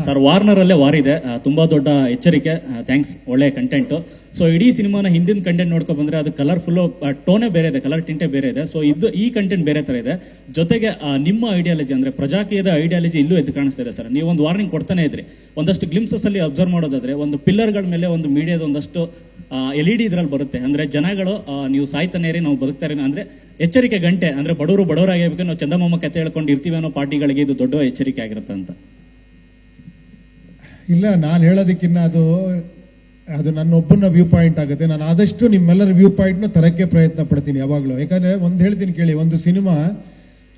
Sir Warner ಅಲ್ಲೇ war ಇದೆ, ತುಂಬಾ ದೊಡ್ಡ ಎಚ್ಚರಿಕೆ. ಥ್ಯಾಂಕ್ಸ್, ಒಳ್ಳೆ ಕಂಟೆಂಟ್. ಸೊ ಇಡೀ ಸಿನಿಮಾನ ಹಿಂದಿನ ಕಂಟೆಂಟ್ ನೋಡ್ಕೊ ಬಂದ್ರೆ ಅದು ಕಲರ್ಫುಲ್, ಟೋನೇ ಬೇರೆ ಇದೆ, ಕಲರ್ ಟಿಂಟೇ ಬೇರೆ ಇದೆ. ಸೊ ಈ ಕಂಟೆಂಟ್ ಬೇರೆ ತರ ಇದೆ. ಜೊತೆಗೆ ನಿಮ್ಮ ಐಡಿಯಾಲಜಿ ಅಂದ್ರೆ ಪ್ರಜಾಕೀಯದ ಐಡಿಯಾಲಜಿ ಇಲ್ಲೂ ಎದ್ದು ಕಾಣಿಸ್ತಾ ಇದೆ ಸರ್. ನೀವು ಒಂದು ವಾರ್ನಿಂಗ್ ಕೊಡ್ತಾನೆ ಇದ್ರಿ. ಒಂದಷ್ಟು ಗ್ಲಿಮ್ಸಸ್ ಅಲ್ಲಿ ಅಬ್ಸರ್ವ್ ಮಾಡೋದಾದ್ರೆ ಒಂದು ಪಿಲ್ಲರ್ಗಳ ಮೇಲೆ ಒಂದು ಮೀಡಿಯಾದ ಒಂದಷ್ಟು LED ಇದ್ರಲ್ಲಿ ಬರುತ್ತೆ. ಅಂದ್ರೆ ಜನಗಳು ನೀವು ಸಾಯ್ತಾನೆ ಇರಿ, ನಾವು ಬದುಕ್ತಾ ಇರಿ ಅಂದ್ರೆ ಎಚ್ಚರಿಕೆ ಗಂಟೆ. ಅಂದ್ರೆ ಬಡವರಾಗಬೇಕು, ನಾವು ಚಂದಮಾಮ ಕತೆ ಹೇಳ್ಕೊಂಡು ಇರ್ತೀವಿ ಅನ್ನೋ ಪಾರ್ಟಿಗಳಿಗೆ ಇದು ದೊಡ್ಡ ಎಚ್ಚರಿಕೆ ಆಗಿರುತ್ತೆ ಅಂತ. ಇಲ್ಲ, ನಾನು ಹೇಳೋದಕ್ಕಿನ್ನ ಅದು ನನ್ನೊಬ್ಬನ ವ್ಯೂ ಪಾಯಿಂಟ್ ಆಗುತ್ತೆ. ನಾನು ಆದಷ್ಟು ನಿಮ್ಮೆಲ್ಲರ ವ್ಯೂ ಪಾಯಿಂಟ್ನ ತರಕ್ಕೆ ಪ್ರಯತ್ನ ಪಡ್ತೀನಿ ಯಾವಾಗಲೂ. ಯಾಕಂದ್ರೆ ಒಂದು ಹೇಳ್ತೀನಿ ಕೇಳಿ, ಒಂದು ಸಿನಿಮಾ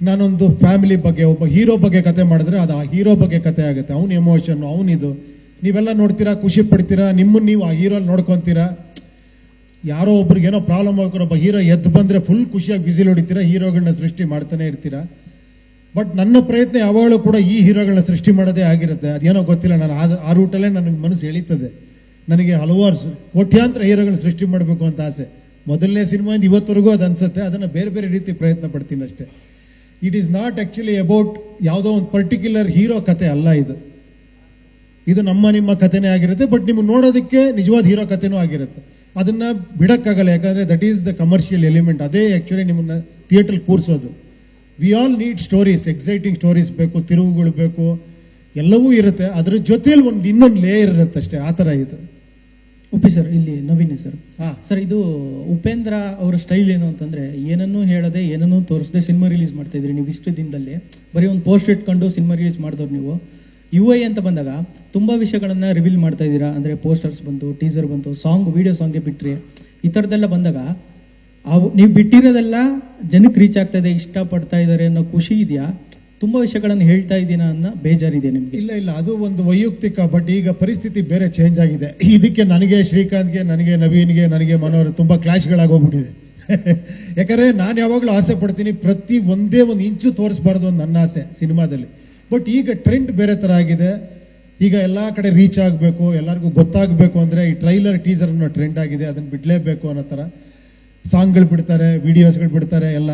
ನಾನೊಂದು ಫ್ಯಾಮಿಲಿ ಬಗ್ಗೆ, ಒಬ್ಬ ಹೀರೋ ಬಗ್ಗೆ ಕತೆ ಮಾಡಿದ್ರೆ ಅದು ಆ ಹೀರೋ ಬಗ್ಗೆ ಕತೆ ಆಗುತ್ತೆ. ಅವನ ಎಮೋಷನ್, ಅವನಿದು ನೀವೆಲ್ಲ ನೋಡ್ತೀರಾ, ಖುಷಿ ಪಡ್ತೀರಾ, ನಿಮ್ಮನ್ನು ನೀವು ಆ ಹೀರೋ ನೋಡ್ಕೊತೀರಾ. ಯಾರೋ ಒಬ್ರಿಗೆ ಏನೋ ಪ್ರಾಬ್ಲಮ್ ಆಗ್ತಾರೆ, ಒಬ್ಬ ಹೀರೋ ಎದ್ದು ಬಂದ್ರೆ ಫುಲ್ ಖುಷಿಯಾಗಿ ಬಿಸಿಲು ಹೊಡಿತೀರಾ, ಹೀರೋಗಳನ್ನ ಸೃಷ್ಟಿ ಮಾಡ್ತಾನೆ ಇರ್ತೀರಾ. ಬಟ್ ನನ್ನ ಪ್ರಯತ್ನ ಯಾವಾಗಲೂ ಕೂಡ ಈ ಹೀರೋಗಳನ್ನ ಸೃಷ್ಟಿ ಮಾಡೋದೇ ಆಗಿರುತ್ತೆ. ಅದೇನೋ ಗೊತ್ತಿಲ್ಲ, ನಾನು ಆ ರೂಟಲ್ಲೇ ನನಗೆ ಮನಸ್ಸು ಎಳೀತದೆ. ನನಗೆ ಹಲವಾರು ಕೋಟ್ಯಾಂತರ ಹೀರೋಗಳನ್ನ ಸೃಷ್ಟಿ ಮಾಡಬೇಕು ಅಂತ ಆಸೆ. ಮೊದಲನೇ ಸಿನಿಮಾಯಿಂದ ಇವತ್ತರೆಗೂ ಅದು ಅನ್ಸುತ್ತೆ. ಅದನ್ನು ಬೇರೆ ಬೇರೆ ರೀತಿ ಪ್ರಯತ್ನ ಪಡ್ತೀನಿ ಅಷ್ಟೇ. It is not actually about ಯಾವುದೋ ಒಂದು ಪರ್ಟಿಕ್ಯುಲರ್ ಹೀರೋ ಕತೆ ಅಲ್ಲ. ಇದು ನಿಮ್ಮ ಕಥೆನೇ ಆಗಿರುತ್ತೆ. ಬಟ್ ನಿಮ್ಗೆ ನೋಡೋದಕ್ಕೆ ನಿಜವಾದ ಹೀರೋ ಕಥೆನೂ ಆಗಿರುತ್ತೆ. ಅದನ್ನ ಬಿಡಕ್ಕಾಗಲ್ಲ, ಯಾಕಂದ್ರೆ that is the commercial element. ಅದೇ ಆಕ್ಚುಲಿ ನಿಮ್ಮನ್ನ ಥಿಯೇಟರ್ ಕೂರಿಸೋದು. We all need stories, exciting stories ಬೇಕು, ತಿರುವುಗಳು ಬೇಕು, ಎಲ್ಲವೂ ಇರುತ್ತೆ. ಅದ್ರ ಜೊತೆಯಲ್ಲಿ ಇನ್ನೊಂದು ಲೇಯರ್ ಇರುತ್ತೆ ಅಷ್ಟೇ. ಆ ಥರ ಇದು. ಉಪ್ಪಿ ಸರ್, ಇಲ್ಲಿ ನವೀನ್ ಸರ್. ಸರ್, ಇದು ಉಪೇಂದ್ರ ಅವರ ಸ್ಟೈಲ್ ಏನು ಅಂತಂದ್ರೆ, ಏನನ್ನೂ ಹೇಳದೆ ಏನನ್ನೂ ತೋರಿಸದೆ ಸಿನಿಮಾ ರಿಲೀಸ್ ಮಾಡ್ತಾ ಇದ್ರಿ ನೀವು. ಇಷ್ಟು ದಿನದಲ್ಲಿ ಬರೀ ಒಂದು ಪೋಸ್ಟ್ ಇಟ್ಕೊಂಡು ಸಿನಿಮಾ ರಿಲೀಸ್ ಮಾಡಿದವ್ರು ನೀವು. UI ಅಂತ ಬಂದಾಗ ತುಂಬಾ ವಿಷಯಗಳನ್ನ ರಿವೀಲ್ ಮಾಡ್ತಾ ಇದ್ದೀರಾ. ಅಂದ್ರೆ ಪೋಸ್ಟರ್ಸ್ ಬಂತು, ಟೀಸರ್ ಬಂತು, ವಿಡಿಯೋ ಸಾಂಗ್ಗೆ ಬಿಟ್ರಿ. ಈ ಥರದ್ದೆಲ್ಲ ಬಂದಾಗ ನೀವು ಬಿಟ್ಟಿರೋದೆಲ್ಲ ಜನಕ್ಕೆ ರೀಚ್ ಆಗ್ತಾ ಇದೆ, ಇಷ್ಟಪಡ್ತಾ ಇದ್ದಾರೆ ಅನ್ನೋ ಖುಷಿ ಇದೆಯಾ? ತುಂಬಾ ವಿಷಯಗಳನ್ನು ಹೇಳ್ತಾ ಇದ್ದೀನ ಅನ್ನೋ ಬೇಜಾರಿದೆ ನಿಮ್ಗೆ? ಇಲ್ಲ, ಅದು ಒಂದು ವೈಯಕ್ತಿಕ. ಬಟ್ ಈಗ ಪರಿಸ್ಥಿತಿ ಬೇರೆ ಚೇಂಜ್ ಆಗಿದೆ. ಇದಕ್ಕೆ ನನಗೆ ಶ್ರೀಕಾಂತ್ಗೆ, ನನಗೆ ನವೀನ್ಗೆ, ನನಗೆ ಮನೋಹರ್ ತುಂಬಾ ಕ್ಲಾಶ್ಗಳಾಗೋಗ್ಬಿಟ್ಟಿದೆ. ಯಾಕಂದ್ರೆ ನಾನು ಯಾವಾಗಲೂ ಆಸೆ ಪಡ್ತೀನಿ, ಪ್ರತಿ ಒಂದೇ ಒಂದು ಇಂಚು ತೋರಿಸಬಾರ್ದು ಅಂತ ನನ್ನ ಆಸೆ ಸಿನಿಮಾದಲ್ಲಿ. ಬಟ್ ಈಗ ಟ್ರೆಂಡ್ ಬೇರೆ ತರ ಆಗಿದೆ. ಈಗ ಎಲ್ಲಾ ಕಡೆ ರೀಚ್ ಆಗಬೇಕು, ಎಲ್ಲರಿಗೂ ಗೊತ್ತಾಗಬೇಕು ಅಂದ್ರೆ ಈ ಟ್ರೈಲರ್ ಟೀಸರ್ ಅನ್ನೋ ಟ್ರೆಂಡ್ ಆಗಿದೆ. ಅದನ್ನ ಬಿಡ್ಲೇಬೇಕು ಅನ್ನೋ ತರ ಸಾಂಗ್ಗಳು ಬಿಡ್ತಾರೆ, ವಿಡಿಯೋಸ್ಗಳು ಬಿಡ್ತಾರೆ ಎಲ್ಲ.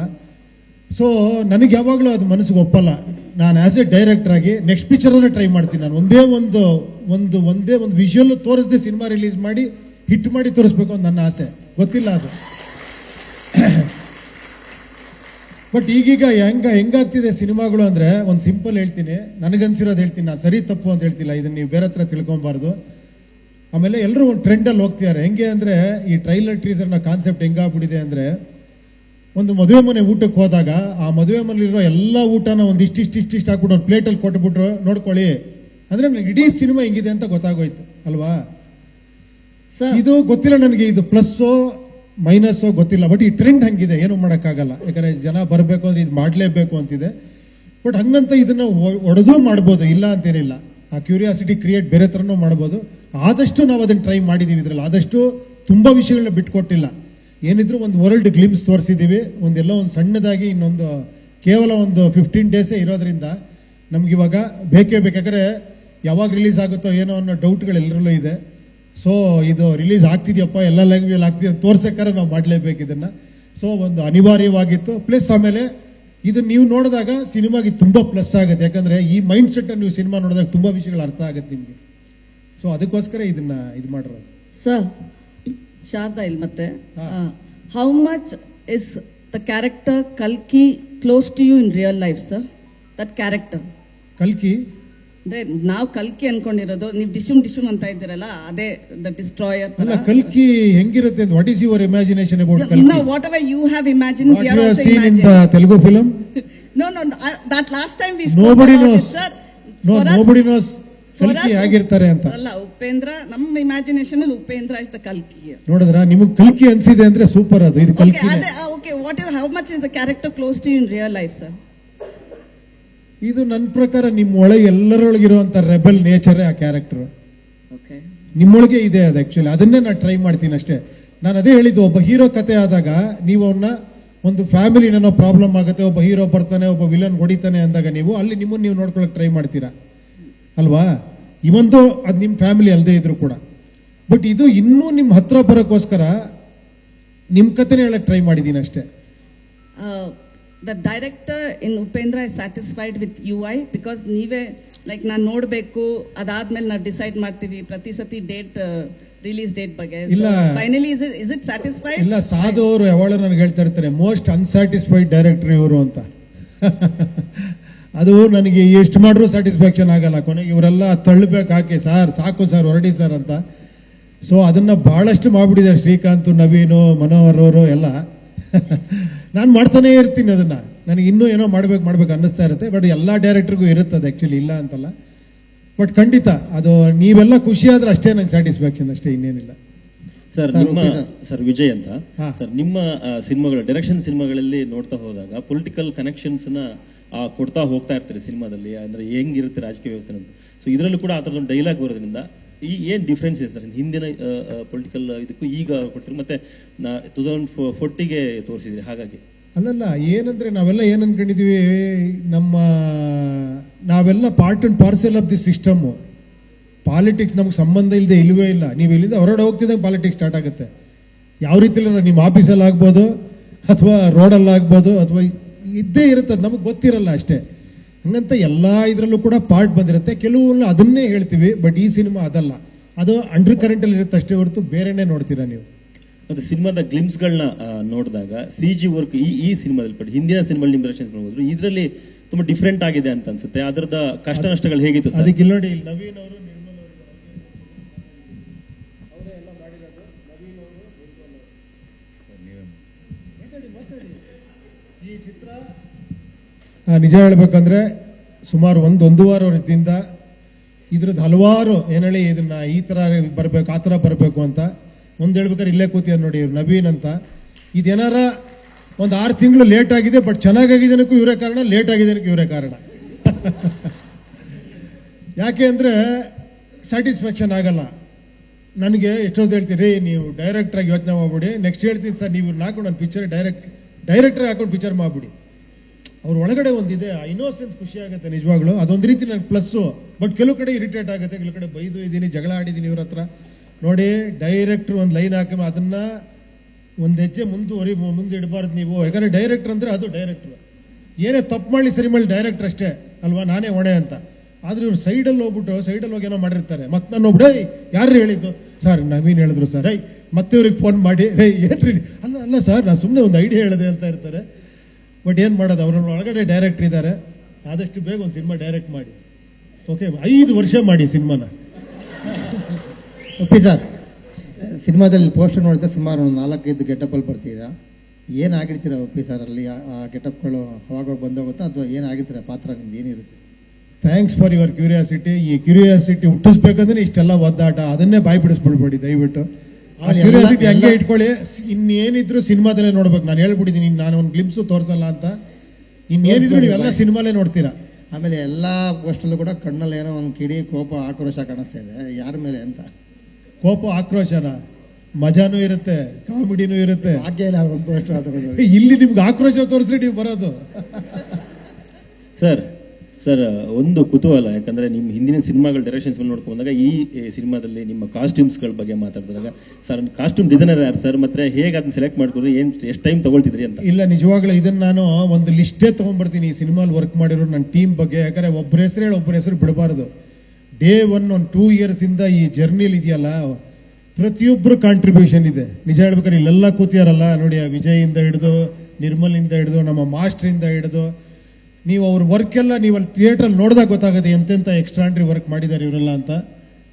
ಸೊ ನನಗೆ ಯಾವಾಗಲೂ ಅದು ಮನಸ್ಸಿಗೆ ಒಪ್ಪಲ್ಲ. ನಾನು ಆಸ್ ಎ ಡೈರೆಕ್ಟರ್ ಆಗಿ ನೆಕ್ಸ್ಟ್ ಪಿಕ್ಚರ್ ಅನ್ನ ಟ್ರೈ ಮಾಡ್ತೀನಿ. ನಾನು ಒಂದೇ ಒಂದು ವಿಜುವಲ್ ತೋರಿಸದೆ ಸಿನಿಮಾ ರಿಲೀಸ್ ಮಾಡಿ ಹಿಟ್ ಮಾಡಿ ತೋರಿಸ್ಬೇಕು ಅಂತ ನನ್ನ ಆಸೆ. ಗೊತ್ತಿಲ್ಲ ಅದು. ಬಟ್ ಈಗೀಗ ಹೆಂಗಾಗ್ತಿದೆ ಸಿನಿಮಾಗಳು ಅಂದ್ರೆ, ಒಂದು ಸಿಂಪಲ್ ಹೇಳ್ತೀನಿ, ನನಗನ್ಸಿರೋದು ಹೇಳ್ತೀನಿ. ನಾನು ಸರಿ ತಪ್ಪು ಅಂತ ಹೇಳ್ತಿಲ್ಲ, ಇದನ್ನ ನೀವು ಬೇರೆ ಹತ್ರ ತಿಳ್ಕೊಬಾರ್ದು. ಆಮೇಲೆ ಎಲ್ಲರೂ ಒಂದು ಟ್ರೆಂಡಲ್ಲಿ ಹೋಗ್ತಿದ್ದಾರೆ. ಹೆಂಗೆ ಅಂದ್ರೆ, ಈ ಟ್ರೈಲರ್ ಟೀಸರ್ನ ಕಾನ್ಸೆಪ್ಟ್ ಹೆಂಗಾಗ್ಬಿಟ್ಟಿದೆ ಅಂದ್ರೆ, ಒಂದು ಮದುವೆ ಮನೆ ಊಟಕ್ಕೆ ಹೋದಾಗ ಆ ಮದುವೆ ಮನೆಯಲ್ಲಿರೋ ಎಲ್ಲ ಊಟನ ಇಷ್ಟಿಷ್ಟು ಹಾಕ್ಬಿಟ್ಟು ಒಂದು ಪ್ಲೇಟಲ್ಲಿ ಕೊಟ್ಬಿಟ್ರು, ನೋಡ್ಕೊಳ್ಳಿ ಅಂದ್ರೆ ನನಗೆ ಇಡೀ ಸಿನಿಮಾ ಹೆಂಗಿದೆ ಅಂತ ಗೊತ್ತಾಗೋಯ್ತು ಅಲ್ವಾ? ಇದು ಗೊತ್ತಿಲ್ಲ ನನಗೆ, ಇದು ಪ್ಲಸ್ಸೋ ಮೈನಸ್ಸೋ ಗೊತ್ತಿಲ್ಲ. ಬಟ್ ಈ ಟ್ರೆಂಡ್ ಹಂಗಿದೆ, ಏನು ಮಾಡೋಕ್ಕಾಗಲ್ಲ. ಯಾಕಂದ್ರೆ ಜನ ಬರಬೇಕು ಅಂದ್ರೆ ಇದು ಮಾಡಲೇಬೇಕು ಅಂತಿದೆ. ಬಟ್ ಹಂಗಂತ ಇದನ್ನ ಒಡೆದು ಮಾಡ್ಬೋದು, ಇಲ್ಲ ಅಂತೇನಿಲ್ಲ. ಆ ಕ್ಯೂರಿಯಾಸಿಟಿ ಕ್ರಿಯೇಟ್ ಬೇರೆ ಥರನೂ ಮಾಡ್ಬೋದು. ಆದಷ್ಟು ನಾವು ಅದನ್ನ ಟ್ರೈ ಮಾಡಿದೀವಿ. ಇದ್ರಲ್ಲಿ ಆದಷ್ಟು ತುಂಬಾ ವಿಷಯಗಳನ್ನ ಬಿಟ್ಕೊಟ್ಟಿಲ್ಲ. ಏನಿದ್ರು ಒಂದು ವರ್ಲ್ಡ್ ಗ್ಲಿಮ್ಸ್ ತೋರಿಸಿದೀವಿ. ಒಂದೆಲ್ಲ ಒಂದು ಸಣ್ಣದಾಗಿ ಇನ್ನೊಂದು ಕೇವಲ ಒಂದು 15 ಡೇಸೇ ಇರೋದ್ರಿಂದ ನಮ್ಗೆ ಇವಾಗ ಬೇಕೇ ಬೇಕಾದ್ರೆ ಯಾವಾಗ ರಿಲೀಸ್ ಆಗುತ್ತೋ ಏನೋ ಅನ್ನೋ ಡೌಟ್ಗಳು ಎಲ್ಲರಲ್ಲೂ ಇದೆ. ಸೊ ಇದು ರಿಲೀಸ್ ಆಗ್ತಿದ್ಯಪ್ಪ, ಎಲ್ಲ ಲ್ಯಾಂಗ್ವೇಜ್ ಆಗ್ತಿದೆ ತೋರ್ಸಕ್ಕಾರ ನಾವು ಮಾಡಲೇಬೇಕು ಇದನ್ನ. ಸೊ ಒಂದು ಅನಿವಾರ್ಯವಾಗಿತ್ತು. ಪ್ಲಸ್ ಆಮೇಲೆ ಇದನ್ನ ನೀವು ನೋಡಿದಾಗ ಸಿನಿಮಾಗೆ ತುಂಬಾ ಪ್ಲಸ್ ಆಗುತ್ತೆ. ಯಾಕಂದ್ರೆ ಈ ಮೈಂಡ್ ಸೆಟ್ ನೀವು ಸಿನಿಮಾ ನೋಡಿದಾಗ ತುಂಬಾ ವಿಷಯಗಳು ಅರ್ಥ ಆಗುತ್ತೆ ನಿಮ್ಗೆ. ಸೊ ಅದಕ್ಕೋಸ್ಕರ ಇದನ್ನ ಇದು ಮಾಡಿರೋದು. ಸರ್, ಶಾರದಾ ಇಲ್ಲಿ ಮತ್ತೆ, how much is the character ಕಲ್ಕಿ close to you in real life sir? That character ಕಲ್ಕಿ ಅಂದ್ರೆ ನಾವು ಕಲ್ಕಿ ಅನ್ಕೊಂಡಿರೋದು, ನೀವು ಡಿಶುಮ್ ಅಂತ ಇದ್ದೀರಲ್ಲ, ಅದೇ ದ ಡಿಸ್ಟ್ರಾಯರ್. ಅಲ್ಲ, ಕಲ್ಕಿ ಹೆಂಗಿರುತ್ತೆ? What is your imagination about ಕಲ್ಕಿ? No, whatever you have imagined, what you have seen in the Telugu film? No, that last time we spoke nobody about knows it, sir. Nobody knows ಕಲ್ಕಿ ಆಗಿರ್ತಾರೆ ಅಂತ. ಅಲ್ಲ, ಉಪೇಂದ್ರ, ನಮ್ಮ imagination ಅಲ್ಲಿ Upendra is the ಕಲ್ಕಿ. ನೋಡಿದ್ರ ನಿಮಗೆ ಕಲ್ಕಿ ಅನ್ಸಿದೆ ಅಂದ್ರೆ ಸೂಪರ್. ಅದು ಇದು ಕಲ್ಕಿ. Okay, what is, how much is the character close to you in real life, sir? ಇದು ನನ್ನ ಪ್ರಕಾರ ನಿಮ್ಮ ಒಳಗೆ ಎಲ್ಲರೊಳಗಿರುವಂತ ರೆಬೆಲ್ ನೇಚರೇ ಆ ಕ್ಯಾರೆಕ್ಟರ್. ನಿಮ್ಮೊಳಗೆ ಇದೆ ಅದು. ಆಕ್ಚುಲಿ ಅದನ್ನೇ ನಾನು ಟ್ರೈ ಮಾಡ್ತೀನಿ ಅಷ್ಟೇ. ನಾನು ಅದೇ ಹೇಳಿದ್ದು, ಒಬ್ಬ ಹೀರೋ ಕತೆ ಆದಾಗ ನೀವು ಅವನ್ನ ಒಂದು ಫ್ಯಾಮಿಲಿ ಏನೋ ಪ್ರಾಬ್ಲಮ್ ಆಗುತ್ತೆ, ಒಬ್ಬ ಹೀರೋ ಬರ್ತಾನೆ, ಒಬ್ಬ ವಿಲನ್ ಹೊಡಿತಾನೆ ಅಂದಾಗ ನೀವು ಅಲ್ಲಿ ನಿಮ್ಮನ್ನು ನೀವು ನೋಡ್ಕೊಳಕ್ ಟ್ರೈ ಮಾಡ್ತೀರಾ ಅಲ್ವಾ? ಇವಂತೂ ಅದು ನಿಮ್ಮ ಫ್ಯಾಮಿಲಿ ಅಲ್ಲದೆ ಇದ್ರು ಕೂಡ. ಬಟ್ ಇದು ಇನ್ನೂ ನಿಮ್ಮ ಹತ್ರ ಬರೋಕ್ಕೋಸ್ಕರ ನಿಮ್ಮ ಕತೆನೇ ಹೇಳಕ್ ಟ್ರೈ ಮಾಡಿದ್ದೀನಿ ಅಷ್ಟೇ. the director in Upendra is satisfied with UI because ನೀವೇ ಲೈಕ್ ನಾನು ನೋಡಬೇಕು ಅದಾದ್ಮೇಲೆ ನಾವು ಡಿಸೈಡ್ ಮಾಡ್ತೀವಿ ಪ್ರತಿ ಸತಿ ಡೇಟ್ ರಿಲೀಸ್ ಡೇಟ್ ಬಗ್ಗೆ ಇಲ್ಲ. Finally is it satisfied? ಇಲ್ಲ, ಸಾಧು ಅವರು ಯಾವಾಗ ನನಗೆ ಹೇಳ್ತಾ ಇರ್ತಾರೆ ಮೋಸ್ಟ್ ಅನ್ಸ್ಯಾಟಿಸ್ಫೈಡ್ ಡೈರೆಕ್ಟರ್ ಇವರು ಅಂತ. ಅದು ನನಗೆ ಎಷ್ಟು ಮಾಡಿದ್ರು ಸ್ಯಾಟಿಸ್ಫ್ಯಾಕ್ಷನ್ ಆಗಲ್ಲ. ಕೊನೆಗೆ ಇವರೆಲ್ಲ ತಳ್ಳಬೇಕು, ಹಾಕಿ ಸರ್ ಸಾಕು ಸರ್ ಹೊರಡಿ ಸರ್ ಅಂತ. ಸೊ ಅದನ್ನ ಬಹಳಷ್ಟು ಮಾಡ್ಬಿಟ್ಟಿದ್ದಾರೆ ಶ್ರೀಕಾಂತ್, ನವೀನು, ಮನೋಹರ್ ಅವರು ಎಲ್ಲ. ನಾನು ಮಾಡ್ತಾನೆ ಇರ್ತೀನಿ ಅದನ್ನ. ನನಗೆ ಇನ್ನೂ ಏನೋ ಮಾಡ್ಬೇಕು ಅನ್ನಿಸ್ತಾ ಇರುತ್ತೆ. ಬಟ್ ಎಲ್ಲ ಡೈರೆಕ್ಟರ್ಗೂ ಇರುತ್ತದೆ ಆಕ್ಚುಲಿ, ಇಲ್ಲ ಅಂತಲ್ಲ. ಬಟ್ ಖಂಡಿತ ಅದು ನೀವೆಲ್ಲ ಖುಷಿ ಆದ್ರೆ ಅಷ್ಟೇ ನಂಗೆ ಸ್ಯಾಟಿಸ್ಫ್ಯಾಕ್ಷನ್, ಅಷ್ಟೇ, ಇನ್ನೇನಿಲ್ಲ. ಸರ್ ನಿಮ್ಮ ಸರ್ ವಿಜಯ್ ಅಂತ ಹಾ. ಸರ್ ನಿಮ್ಮ ಸಿನಿಮಾಗಳು ಡೈರೆಕ್ಷನ್ ಸಿನಿಮಾಗಳಲ್ಲಿ ನೋಡ್ತಾ ಹೋದಾಗ ಪೊಲಿಟಿಕಲ್ ಕನೆಕ್ಷನ್ಸ್ ನ ಕೊಡ್ತಾ ಹೋಗ್ತಾ ಇರ್ತೀರಿ ಸಿನಿಮಾದಲ್ಲಿ, ಅಂದ್ರೆ ಹೆಂಗಿರುತ್ತೆ ರಾಜಕೀಯ ವ್ಯವಸ್ಥೆ ಅಂತ. ಸೊ ಇದರಲ್ಲೂ ಕೂಡ ಆ ಥರದೊಂದು ಡೈಲಾಗ್ ಬರೋದ್ರಿಂದ ಈ ಏನ್ ಡಿಫ್ರೆನ್ಸ್ ಇದೆ ಸರ್ ಹಿಂದಿನ ಪೊಲಿಟಿಕಲ್ ಇದಕ್ಕೂ ಈಗ ಕೊಡ್ತೀರಿ, ಮತ್ತೆ 2040ಗೆ ತೋರಿಸಿದ್ರಿ, ಹಾಗಾಗಿ ಅಲ್ಲಲ್ಲ, ಏನಂದ್ರೆ ನಾವೆಲ್ಲ ಏನ್ ಅನ್ಕೊಂಡಿದೀವಿ, ನಾವೆಲ್ಲ part and parcel of the system. Politics ನಮ್ಗೆ ಸಂಬಂಧ ಇಲ್ಲದೆ ಇಲ್ವೇ ಇಲ್ಲ. ನೀವು ಇಲ್ಲಿಂದ ಹೊರಗಡೆ ಹೋಗ್ತಿದ್ದಂಗೆ ಪಾಲಿಟಿಕ್ಸ್ ಸ್ಟಾರ್ಟ್ ಆಗುತ್ತೆ. ಯಾವ ರೀತಿಯಲ್ಲಿ ನಿಮ್ಮ ಆಫೀಸಲ್ಲಿ ಆಗ್ಬೋದು, ಅಥವಾ ರೋಡಲ್ಲಿ ಆಗ್ಬೋದು, ಅಥವಾ ಇದ್ದೇ ಇರುತ್ತೆ, ಅದು ನಮಗೆ ಗೊತ್ತಿರಲ್ಲ ಅಷ್ಟೇ. ಹಂಗಂತ ಎಲ್ಲ ಇದರಲ್ಲೂ ಕೂಡ ಪಾರ್ಟ್ ಬಂದಿರುತ್ತೆ. ಕೆಲವು ಅದನ್ನೇ ಹೇಳ್ತೀವಿ, ಬಟ್ ಈ ಸಿನಿಮಾ ಅದಲ್ಲ. ಅದು ಅಂಡರ್ ಕರೆಂಟಲ್ಲಿ ಇರುತ್ತೆ ಅಷ್ಟೇ ಹೊರತು ಬೇರೆನೇ ನೋಡ್ತೀರಾ ನೀವು. ಮತ್ತೆ ಸಿನಿಮಾದ ಗ್ಲಿಮ್ಸ್ಗಳನ್ನ ನೋಡಿದಾಗ CG ವರ್ಕ್ ಈ ಸಿನಿಮಾದಲ್ಲಿ ಬಟ್ ಹಿಂದಿನ ಸಿನಿಮಾ ನಿಮ್ಮ ಡೈರೆಕ್ಷನ್ ನೋಡಿದ್ರು ಇದರಲ್ಲಿ ತುಂಬಾ ಡಿಫ್ರೆಂಟ್ ಆಗಿದೆ ಅಂತ ಅನ್ಸುತ್ತೆ. ಅದರದ ಕಷ್ಟ ನಷ್ಟಗಳು ಹೇಗಿತ್ತು ಸರ್? ಅದಕ್ಕೆ ಇಲ್ಲಿ ನೋಡಿ, ಇಲ್ಲಿ ನವೀನ್ ಅವರು, ನಿರ್ಮಲ್ ಅವರು, ಅವರೇ ಎಲ್ಲ ಮಾಡಿರೋದು. ನವೀನ್ ಅವರು, ನಿರ್ಮಲ್ ಅವರು. ಈ ಚಿತ್ರ ನಿಜ ಹೇಳ್ಬೇಕಂದ್ರೆ ಸುಮಾರು ಒಂದೂವರೆ ವರ್ಷದಿಂದ ಇದ್ರದ್ದು ಹಲವಾರು ಏನೇಳಿ ಇದನ್ನ ಈ ತರ ಬರ್ಬೇಕು, ಆ ತರ ಬರಬೇಕು ಅಂತ ಒಂದು ಹೇಳ್ಬೇಕಾದ್ರೆ ಇಲ್ಲೇ ಕೂತಿಯ ನೋಡಿ ಇವ್ರು ನವೀನ್ ಅಂತ. ಇದೇನಾರ ಒಂದು 6 ತಿಂಗಳು ಲೇಟ್ ಆಗಿದೆ, ಬಟ್ ಚೆನ್ನಾಗಿದ್ದನಕ್ಕೂ ಇವರೇ ಕಾರಣ, ಲೇಟ್ ಆಗಿದ್ದನಕ್ಕೂ ಇವರೇ ಕಾರಣ. ಯಾಕೆ ಅಂದ್ರೆ ಸ್ಯಾಟಿಸ್ಫ್ಯಾಕ್ಷನ್ ಆಗಲ್ಲ. ನನಗೆ ಎಷ್ಟೊತ್ತು ಹೇಳ್ತೀರಿ, ನೀವು ಡೈರೆಕ್ಟರ್ ಆಗಿ ಯೋಚನೆ ಮಾಡ್ಬಿಡಿ, ನೆಕ್ಸ್ಟ್ ಹೇಳ್ತೀನಿ ಸರ್ ನೀವು ಹಾಕೊಂಡು ನನ್ನ ಪಿಕ್ಚರ್ ಡೈರೆಕ್ಟರ್ ಹಾಕೊಂಡು ಪಿಕ್ಚರ್ ಮಾಡ್ಬಿಡಿ. ಅವ್ರ ಒಳಗಡೆ ಒಂದಿದೆ, ಇನ್ನೋಸೆನ್ಸ್, ಖುಷಿ ಆಗುತ್ತೆ ನಿಜವಾಗ್ಲು. ಅದೊಂದು ರೀತಿ ನನಗೆ ಪ್ಲಸ್ಸು. ಬಟ್ ಕೆಲವು ಕಡೆ ಇರಿಟೇಟ್ ಆಗುತ್ತೆ, ಕೆಲವು ಕಡೆ ಬೈದು ಇದ್ದೀನಿ, ಜಗಳ ಆಡಿದ್ದೀನಿ ಇವ್ರ ಹತ್ರ. ನೋಡಿ, ಡೈರೆಕ್ಟ್ರು ಒಂದು ಲೈನ್ ಹಾಕಿ ಅದನ್ನ ಒಂದು ಹೆಜ್ಜೆ ಮುಂದೆ ಇಡಬಾರ್ದು ನೀವು. ಯಾಕಂದ್ರೆ ಡೈರೆಕ್ಟರ್ ಅಂದ್ರೆ ಅದು ಡೈರೆಕ್ಟ್ರು. ಏನೇ ತಪ್ಪು ಮಾಡಿ ಸರಿ ಮಾಡಿ ಡೈರೆಕ್ಟರ್ ಅಷ್ಟೇ ಅಲ್ವಾ, ನಾನೇ ಹೊಣೆ ಅಂತ. ಆದ್ರೆ ಇವ್ರು ಸೈಡಲ್ಲಿ ಹೋಗಿ ಏನೋ ಮಾಡಿರ್ತಾರೆ. ಮತ್ತೆ ನಾನು ಒಬ್ಬಡೇ ಯಾರು ಹೇಳಿದ್ದು ಸರ್, ನವೀನ್ ಹೇಳಿದ್ರು ಸರ್, ಮತ್ತೆ ಇವ್ರಿಗೆ ಫೋನ್ ಮಾಡಿ ಏನ್ರಿ, ಅಲ್ಲ ಸರ್ ನಾನು ಸುಮ್ಮನೆ ಒಂದು ಐಡಿಯಾ ಹೇಳಿದೆ ಅಂತ ಇರ್ತಾರೆ. ಬಟ್ ಏನು ಮಾಡೋದು, ಅವ್ರ ಒಳಗಡೆ ಡೈರೆಕ್ಟರ್ ಇದ್ದಾರೆ. ಆದಷ್ಟು ಬೇಗ ಒಂದು ಸಿನಿಮಾ ಡೈರೆಕ್ಟ್ ಮಾಡಿ. ಓಕೆ, 5 ವರ್ಷ ಮಾಡಿ ಸಿನಿಮಾನ. ಒಪ್ಪಿ ಸರ್, ಸಿನಿಮಾದಲ್ಲಿ ಪೋಸ್ಟರ್ ನೋಡಿದ್ರೆ ಸುಮಾರು 4-5 ಗೆಟಪಲ್ಲಿ ಬರ್ತೀರಾ. ಏನಾಗಿರ್ತೀರ ಒಪ್ಪಿ ಸರ್ ಅಲ್ಲಿ? ಆ ಗೆಟಪ್ಗಳು ಅವಾಗ ಬಂದೋಗುತ್ತಾ ಅಥವಾ ಏನಾಗಿರ್ತೀರ ಪಾತ್ರ ನಿಮ್ದು ಏನಿರುತ್ತೆ? Thanks for your curiosity. ಈ ಕ್ಯೂರಿಯಾಸಿಟಿ ಹುಟ್ಟಿಸ್ಬೇಕಂದ್ರೆ ಇಷ್ಟೆಲ್ಲ ಒದ್ದಾಟ, ಅದನ್ನೇ ಬಾಯಿ ಬಿಡಿಸ್ಬಿಡ್ಬೇಡಿ ದಯವಿಟ್ಟು. ಆ ಕ್ಯೂರಿಯಾಸಿಟಿ ಹಂಗೆ ಇಟ್ಕೊಳ್ಳಿ. ಇನ್ನೇನಿದ್ರು ಸಿನಿಮಾದಲ್ಲೇ ನೋಡ್ಬೇಕು. ನಾನು ಹೇಳ್ಬಿಟ್ಟಿದ್ದೀನಿ, ನಾನು ಒಂದು ಗ್ಲಿಮ್ಸು ತೋರಿಸಲ್ಲ ಅಂತ. ಇನ್ನೇನಿದ್ರು ನೀವೆಲ್ಲ ಸಿನಿಮಾಲೇ ನೋಡ್ತೀರಾ. ಆಮೇಲೆ ಎಲ್ಲ ಪೋಸ್ಟಲ್ಲೂ ಕೂಡ ಕಣ್ಣಲ್ಲಿ ಏನೋ ಒಂದು ಕಿಡಿ, ಕೋಪ, ಆಕ್ರೋಶ ಕಾಣಿಸ್ತಾ ಇದೆ. ಯಾರ ಮೇಲೆ ಅಂತ? ಕೋಪ, ಆಕ್ರೋಶನ, ಮಜಾನೂ ಇರುತ್ತೆ, ಕಾಮಿಡಿನೂ ಇರುತ್ತೆ. ಭಾಗ್ಯ ಇಲ್ಲ ಒಂದು ಪೋಸ್ಟರ್ ಅದರದ್ದು. ಇಲ್ಲಿ ನಿಮ್ಗೆ ಆಕ್ರೋಶ ತೋರಿಸ್ರಿ ನೀವು ಬರೋದು. ಸರ್ ಒಂದು ಕುತೂಹಲ, ಯಾಕಂದ್ರೆ ನಿಮ್ಮ ಹಿಂದಿನ ಸಿನಿಮಾಗಳ ಡೈರೆಕ್ಷನ್ಸ್ ನೋಡ್ಕೊಂಡು ಬಂದಾಗ ಈ ಸಿನಿಮಾದಲ್ಲಿ ನಿಮ್ಮ ಕಾಸ್ಟ್ಯೂಮ್ಸ್ಗಳ ಬಗ್ಗೆ ಮಾತಾಡಿದಾಗ ಸರ್, ಕಾಸ್ಟ್ಯೂಮ್ ಡಿಸೈನರ್ ಯಾರು ಸರ್, ಮತ್ತೆ ಹೇಗೆ ಅದನ್ನ ಸೆಲೆಕ್ಟ್ ಮಾಡ್ಕೊಂಡ್ರಿ, ಎಷ್ಟು ಟೈಮ್ ತಗೊಳ್ತಿದ್ರಿ ಅಂತ? ಇಲ್ಲ, ನಿಜವಾಗ್ಲೂ ಇದನ್ನ ನಾನು ಒಂದು ಲಿಸ್ಟೇ ತಗೊಂಡ್ಬರ್ತೀನಿ ಈ ಸಿನಿಮಾಲ್ ವರ್ಕ್ ಮಾಡಿರೋ ನನ್ನ ಟೀಮ್ ಬಗ್ಗೆ. ಯಾಕಂದ್ರೆ ಒಬ್ಬರ ಹೆಸರು ಹೇಳಿ ಒಬ್ಬರ ಹೆಸರು ಬಿಡಬಾರ್ದು. ಡೇ 1 ಒಂದು 2 years ಇಂದ ಈ ಜರ್ನಿಲಿ ಇದೆಯಲ್ಲ, ಪ್ರತಿಯೊಬ್ಬರು ಕಾಂಟ್ರಿಬ್ಯೂಷನ್ ಇದೆ. ನಿಜ ಹೇಳ್ಬೇಕಾದ್ರೆ ಇಲ್ಲೆಲ್ಲ ಕೂತಿಯಾರಲ್ಲ ನೋಡಿ, ವಿಜಯಿಂದ ಹಿಡಿದು, ನಿರ್ಮಲಿಂದ ಹಿಡಿದು, ನಮ್ಮ ಮಾಸ್ಟ್ರಿಂದ ಹಿಡಿದು, ನೀವು ಅವ್ರ ವರ್ಕ್ ಎಲ್ಲ ನೀವು ಅಲ್ಲಿ ಥಿಯೇಟ್ರಲ್ಲಿ ನೋಡಿದಾಗ ಗೊತ್ತಾಗುತ್ತೆ ಎಂತೆಂಥ ಎಕ್ಸ್ಟ್ರಾಂಡ್ರಿ ವರ್ಕ್ ಮಾಡಿದ್ದಾರೆ ಇವರೆಲ್ಲ ಅಂತ.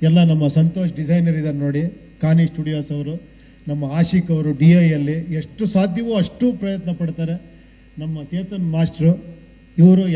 ಎಲ್ಲ ನಮ್ಮ ಸಂತೋಷ್ ಡಿಸೈನರ್ ಇದ್ದಾರೆ ನೋಡಿ, ಕಾನಿ ಸ್ಟುಡಿಯೋಸ್ ಅವರು, ನಮ್ಮ ಆಶಿಕ್ ಅವರು DI ಅಲ್ಲಿ ಎಷ್ಟು ಸಾಧ್ಯವೋ ಅಷ್ಟು ಪ್ರಯತ್ನ ಪಡ್ತಾರೆ. ನಮ್ಮ ಚೇತನ್ ಮಾಸ್ಟ್ರು, ಇವರು